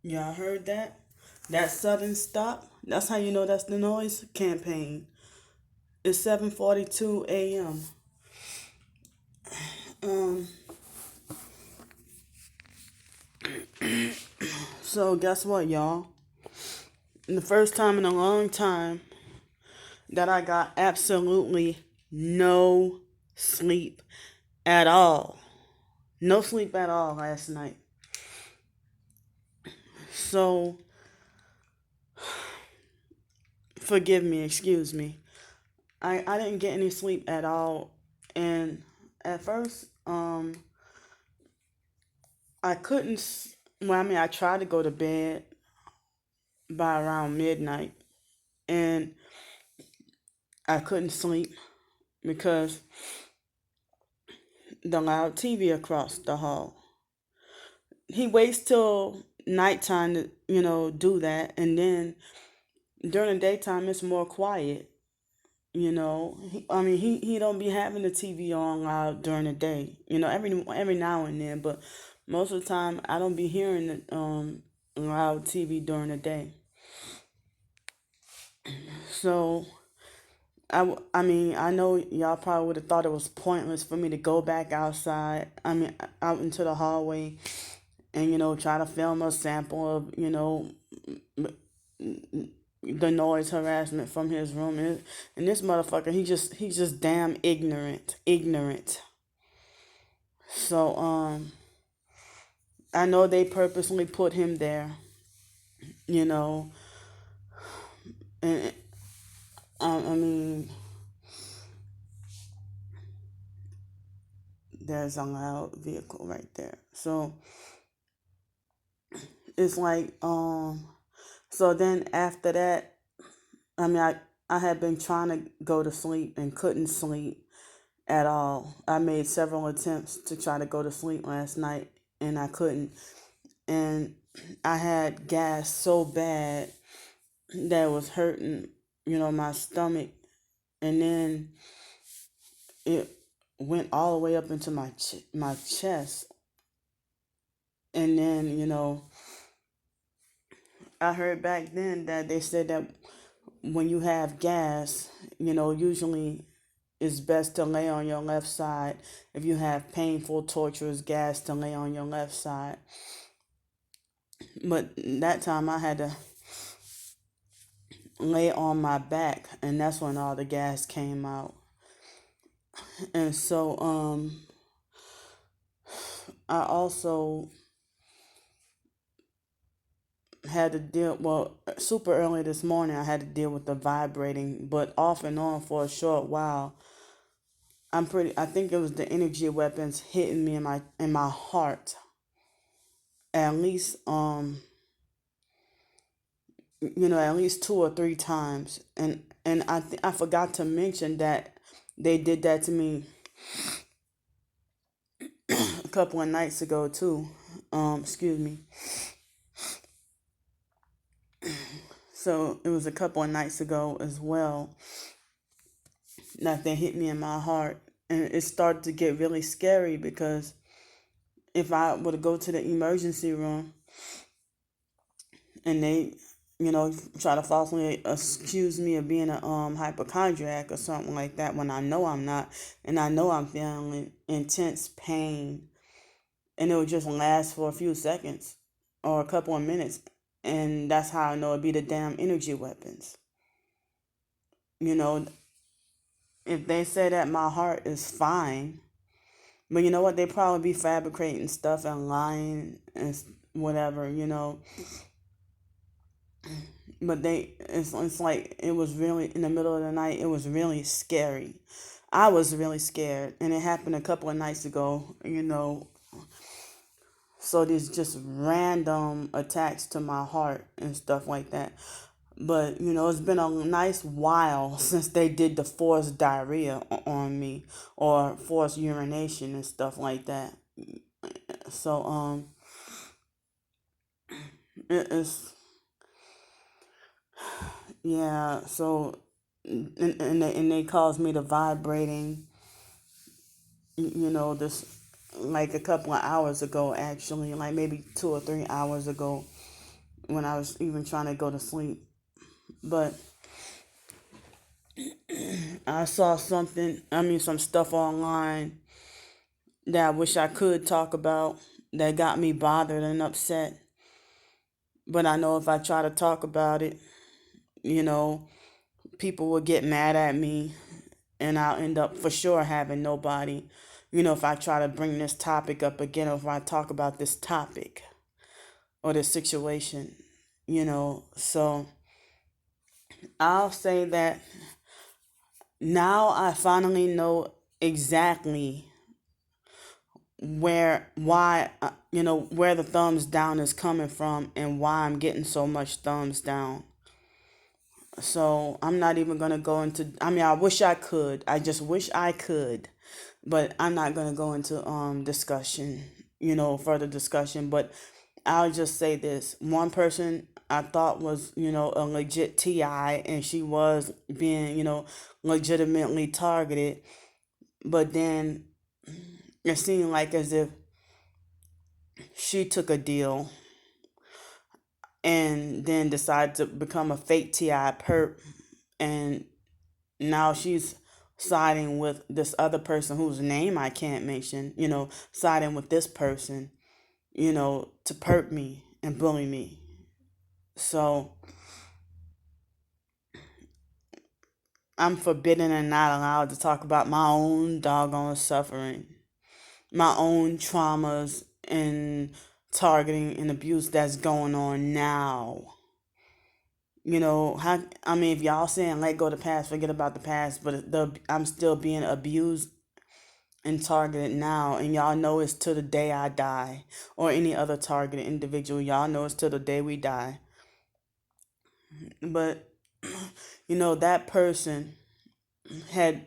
Y'all heard that? That sudden stop? That's how you know that's the noise campaign. It's 7:42 a.m. Um, so guess what, y'all? The first time in a long time that I got absolutely no sleep at all. No sleep at all last night. So, forgive me, excuse me. I didn't get any sleep at all. And at first, I couldn't, well, I mean, I tried to go to bed by around midnight and I couldn't sleep because the loud TV across the hall. He waits till nighttime to, do that. And then during the daytime, it's more quiet. He don't be having the TV on loud during the day. Every now and then, but most of the time I don't be hearing the loud TV during the day. So I know y'all probably would have thought it was pointless for me to go back outside. Out into the hallway and try to film a sample of the noise harassment from his room. And this motherfucker, he's just damn ignorant. So I know they purposely put him there, you know, and I mean, there's a loud vehicle right there. So it's like so then after that, I mean I had been trying to go to sleep and couldn't sleep at all. I made several attempts to try to go to sleep last night and I couldn't. And I had gas so bad that it was hurting, my stomach. And then it went all the way up into my chest. And then, I heard back then that they said that when you have gas, usually it's best to lay on your left side. If you have painful, torturous gas, to lay on your left side. But that time I had to lay on my back, and that's when all the gas came out. And so I also had to deal, well, super early this morning I had to deal with the vibrating, but off and on for a short while. I think it was the energy weapons hitting me in my heart at least at least two or three times. And I forgot to mention that they did that to me a couple of nights ago too. Excuse me. So it was a couple of nights ago as well that they hit me in my heart, and it started to get really scary because if I were to go to the emergency room and they, try to falsely accuse me of being a hypochondriac or something like that when I know I'm not, and I know I'm feeling intense pain, and it would just last for a few seconds or a couple of minutes, and that's how I know it'd be the damn energy weapons. You know, if they say that my heart is fine, but you know what, they probably be fabricating stuff and lying and whatever, but it's like it was really in the middle of the night. It was really scary. I was really scared, and it happened a couple of nights ago. So these just random attacks to my heart and stuff like that. But it's been a nice while since they did the forced diarrhea on me or forced urination and stuff like that. So it's yeah. So and they caused me the vibrating. This like a couple of hours ago, actually, like maybe 2 or 3 hours ago. when I was even trying to go to sleep. But I saw some stuff online that I wish I could talk about that got me bothered and upset. But I know if I try to talk about it, you know, people will get mad at me and I'll end up for sure having nobody. If I try to bring this topic up again, or if I talk about this topic or this situation, So I'll say that now I finally know exactly where the thumbs down is coming from and why I'm getting so much thumbs down. So I'm not even gonna go into. I wish I could. I just wish I could, but I'm not gonna go into discussion. Further discussion. But I'll just say this: one person I thought was a legit TI, and she was being legitimately targeted, but then it seemed like as if she took a deal and then decided to become a fake TI perp, and now she's siding with this other person whose name I can't mention, siding with this person, to perp me and bully me. So I'm forbidden and not allowed to talk about my own doggone suffering, my own traumas and targeting and abuse that's going on now. If y'all saying let go of the past, forget about the past, but I'm still being abused and targeted now, and y'all know it's to the day I die, or any other targeted individual. Y'all know it's to the day we die. But that person had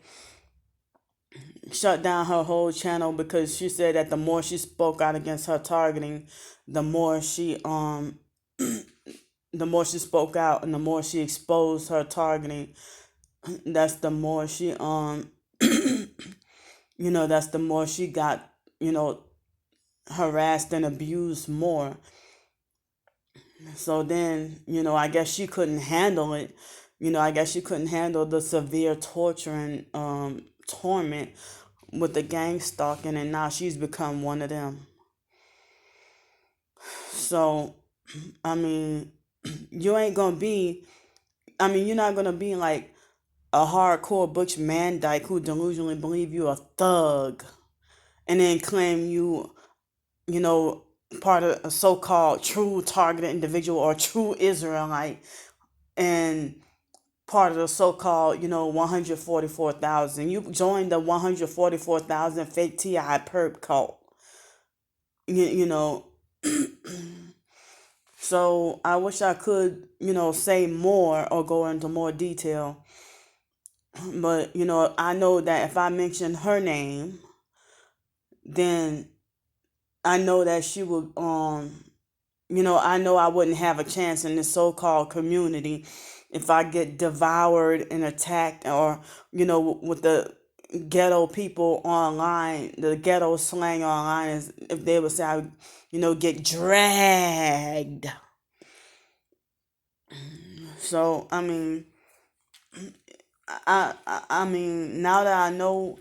shut down her whole channel because she said that the more she spoke out against her targeting, the more she the more she spoke out and the more she exposed her targeting, that's the more she that's the more she got harassed and abused more. So then I guess she couldn't handle it. I guess she couldn't handle the severe torture and torment with the gang stalking, and now she's become one of them. So you ain't gonna be you're not gonna be like a hardcore butch man dyke who delusionally believe you a thug and then claim you part of a so-called true targeted individual or true Israelite, and part of the so-called 144,000. You joined the 144,000 fake TI perp cult. you know So I wish I could, say more or go into more detail. But, I know that if I mention her name, then I know that she would, I know I wouldn't have a chance in this so-called community if I get devoured and attacked, or, with the ghetto people online, the ghetto slang online is if they would say I, get dragged. So, now that I know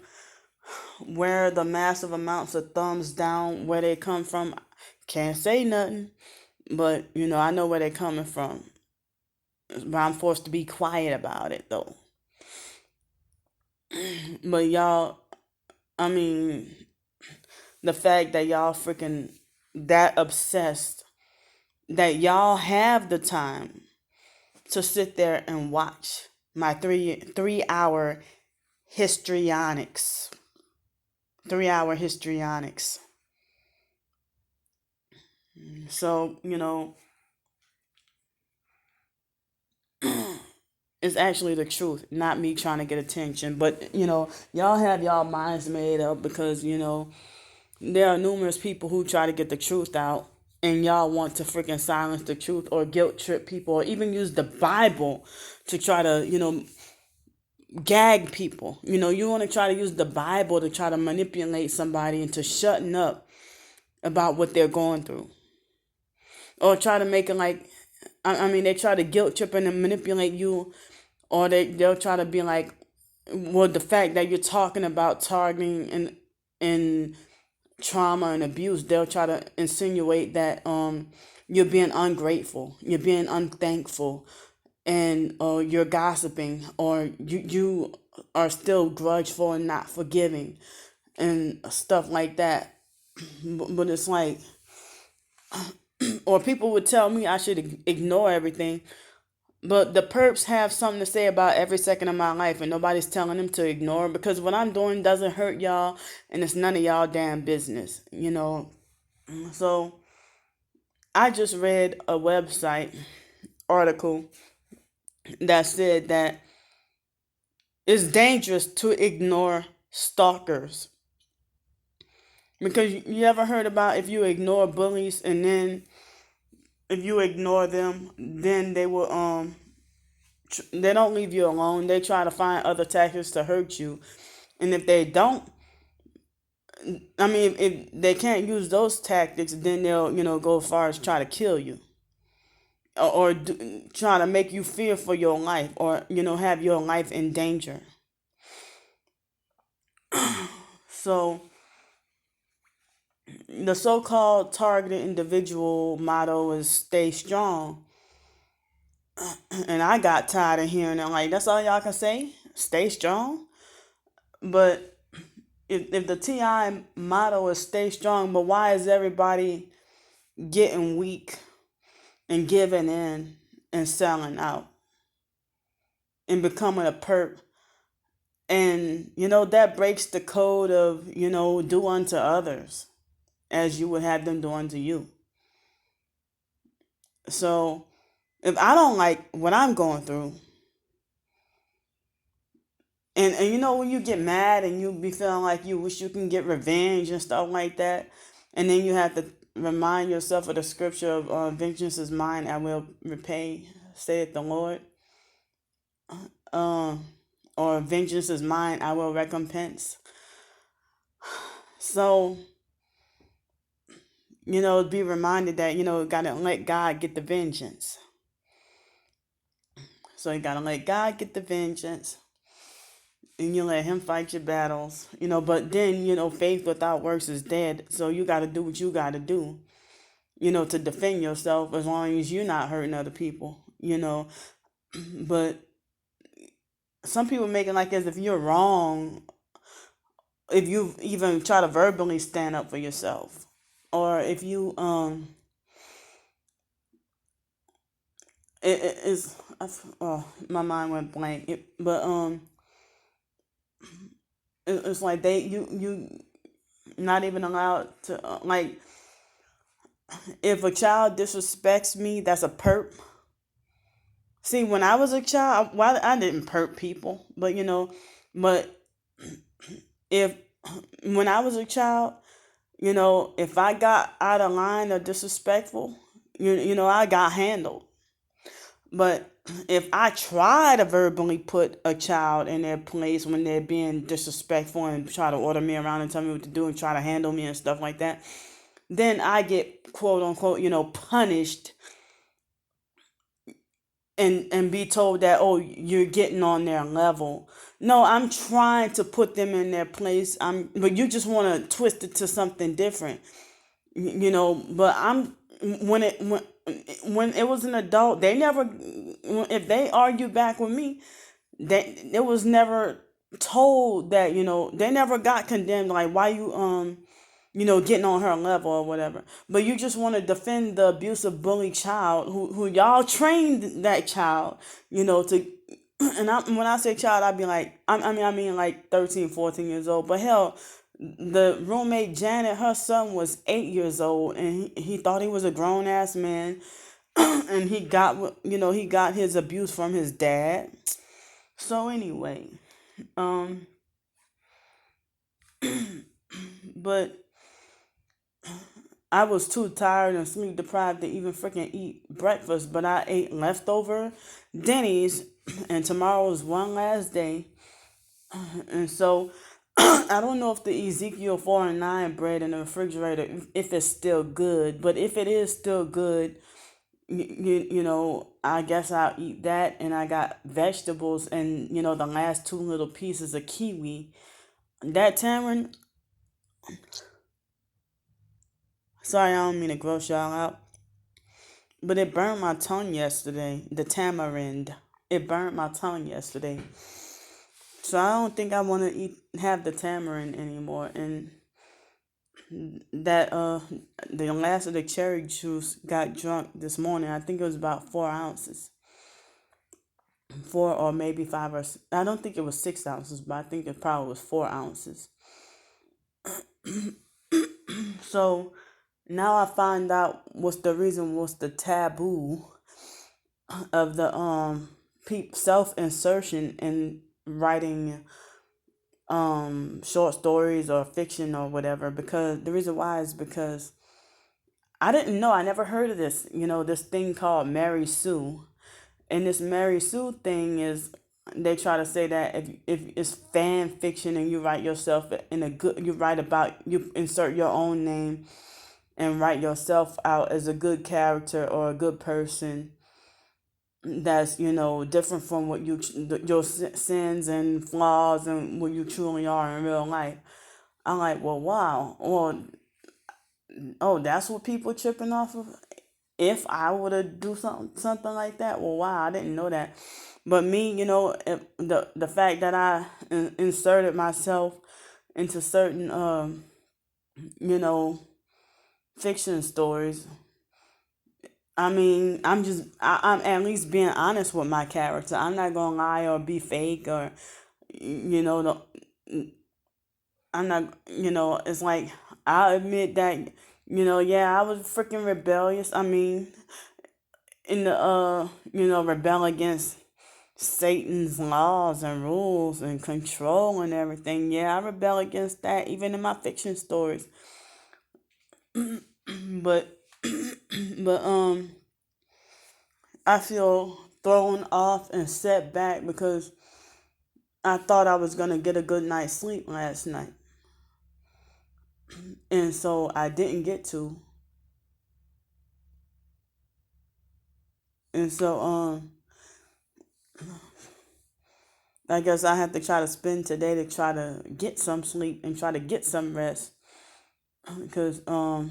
where the massive amounts of thumbs down, where they come from, can't say nothing, but I know where they're coming from. But I'm forced to be quiet about it though. But y'all, I mean, the fact that y'all freaking that obsessed that y'all have the time to sit there and watch my 3 hour histrionics. 3 hour histrionics. So, it's actually the truth, not me trying to get attention. But, y'all have y'all minds made up because, there are numerous people who try to get the truth out, and y'all want to freaking silence the truth or guilt trip people or even use the Bible to try to, gag people. You want to try to use the Bible to try to manipulate somebody into shutting up about what they're going through. Or try to make it like, I mean, they try to guilt trip and manipulate you, or they'll try to be like, well, the fact that you're talking about targeting and trauma and abuse, they'll try to insinuate that you're being ungrateful, you're being unthankful, and you're gossiping, or you are still grudgeful and not forgiving and stuff like that. But it's like, or people would tell me I should ignore everything. But the perps have something to say about every second of my life, and nobody's telling them to ignore, because what I'm doing doesn't hurt y'all, and it's none of y'all damn business, you know. So I just read a website article that said that it's dangerous to ignore stalkers, because you ever heard about if you ignore bullies, and then if you ignore them, then they don't leave you alone. They try to find other tactics to hurt you. And if they don't, I mean, if they can't use those tactics, then they'll, go as far as try to kill you, or try to make you fear for your life, or, have your life in danger. So the so-called targeted individual motto is stay strong. And I got tired of hearing it. Like, that's all y'all can say? Stay strong? But if the TI motto is stay strong, but why is everybody getting weak and giving in and selling out and becoming a perp? And, that breaks the code of, do unto others as you would have them do unto you. So if I don't like what I'm going through, and when you get mad and you be feeling like you wish you can get revenge and stuff like that, and then you have to remind yourself of the scripture of vengeance is mine, I will repay, saith the Lord. Um, or vengeance is mine, I will recompense. So, be reminded that, gotta let God get the vengeance. So you gotta let God get the vengeance, and you let him fight your battles, but then, faith without works is dead. So you gotta do what you gotta do, to defend yourself, as long as you're not hurting other people, But some people make it like as if you're wrong if you even try to verbally stand up for yourself, or if you it is, oh, my mind went blank. But it's like you not even allowed to, like, if a child disrespects me, that's a perp. See, when I was a child, well, I didn't perp people, but but if when I was a child, if I got out of line or disrespectful, I got handled. But if I try to verbally put a child in their place when they're being disrespectful and try to order me around and tell me what to do and try to handle me and stuff like that, then I get quote unquote, punished, and be told that, oh, you're getting on their level. No, I'm trying to put them in their place. But you just want to twist it to something different, But when it was an adult, they never, if they argue back with me, it was never told that, they never got condemned. Like, why you getting on her level or whatever. But you just want to defend the abusive bully child who y'all trained that child, to, and when I say child, I'd be like, I mean like 13, 14 years old. But hell, the roommate Janet, her son was 8 years old, and he thought he was a grown ass man, and he got his abuse from his dad. So anyway, um, but I was too tired and sleep deprived to even freaking eat breakfast, but I ate leftover Denny's, and tomorrow is one last day. And so I don't know if the Ezekiel 4 and 9 bread in the refrigerator, if it's still good, but if it is still good, I guess I'll eat that, and I got vegetables, and the last two little pieces of kiwi. That tamarind, sorry, I don't mean to gross y'all out, but it burned my tongue yesterday. The tamarind, it burned my tongue yesterday. So I don't think I want to have the tamarind anymore. And that the last of the cherry juice got drunk this morning. I think it was about 4 ounces, 4 or maybe 5, or I don't think it was 6 ounces, but I think it probably was 4 ounces. So now I find out what's the reason, what's the taboo of the self insertion in writing short stories or fiction or whatever. Because the reason why is because I didn't know, I never heard of this, this thing called Mary Sue. And this Mary Sue thing is, they try to say that if it's fan fiction and you write yourself in a good, you write about, you insert your own name and write yourself out as a good character or a good person that's different from what your sins and flaws and what you truly are in real life. I'm like, well, wow, well, oh, that's what people tripping off of. If I were to do something like that, well, wow, I didn't know that. But me, if the fact that I inserted myself into certain you know fiction stories. I mean, I'm at least being honest with my character. I'm not gonna lie or be fake, or you know the I'm not, it's like, I admit that, yeah, I was freaking rebellious. I mean, in the rebel against Satan's laws and rules and control and everything. Yeah, I rebel against that even in my fiction stories. But but I feel thrown off and set back because I thought I was gonna get a good night's sleep last night. And so I didn't get to. And so I guess I have to try to spend today to try to get some sleep and try to get some rest because no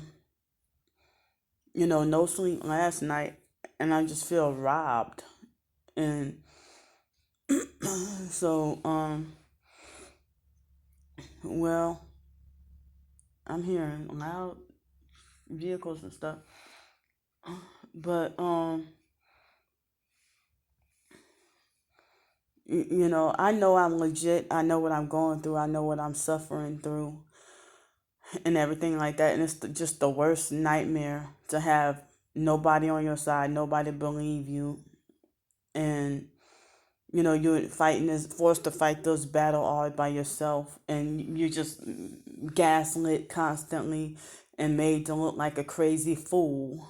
sleep last night, and I just feel robbed. And so well, I'm hearing loud vehicles and stuff. But I know I'm legit. I know what I'm going through. I know what I'm suffering through and everything like that. And it's just the worst nightmare to have nobody on your side, nobody believe you, and you're forced to fight this battle all by yourself, and you're just gaslit constantly and made to look like a crazy fool.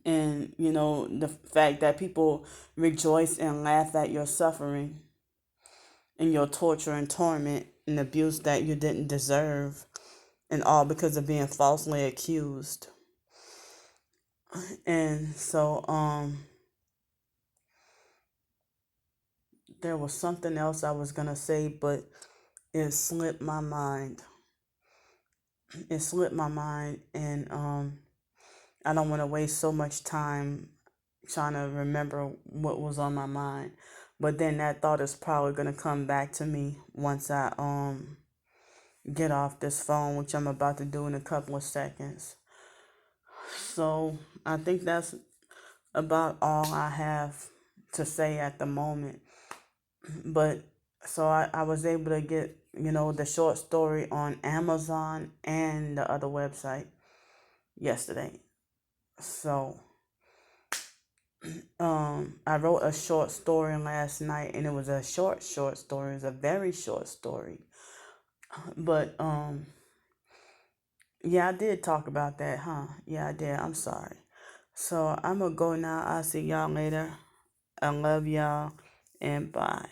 And the fact that people rejoice and laugh at your suffering and your torture and torment and abuse that you didn't deserve, and all because of being falsely accused. And so there was something else I was gonna say, but it slipped my mind. It slipped my mind, and I don't want to waste so much time trying to remember what was on my mind. But then that thought is probably gonna come back to me once I get off this phone, which I'm about to do in a couple of seconds. So I think that's about all I have to say at the moment. But so I was able to get, the short story on Amazon and the other website yesterday. So I wrote a short story last night, and it was a short story. It was a very short story. But yeah, I did talk about that, huh? Yeah, I did. I'm sorry. So I'm gonna go now. I'll see y'all later. I love y'all, and bye.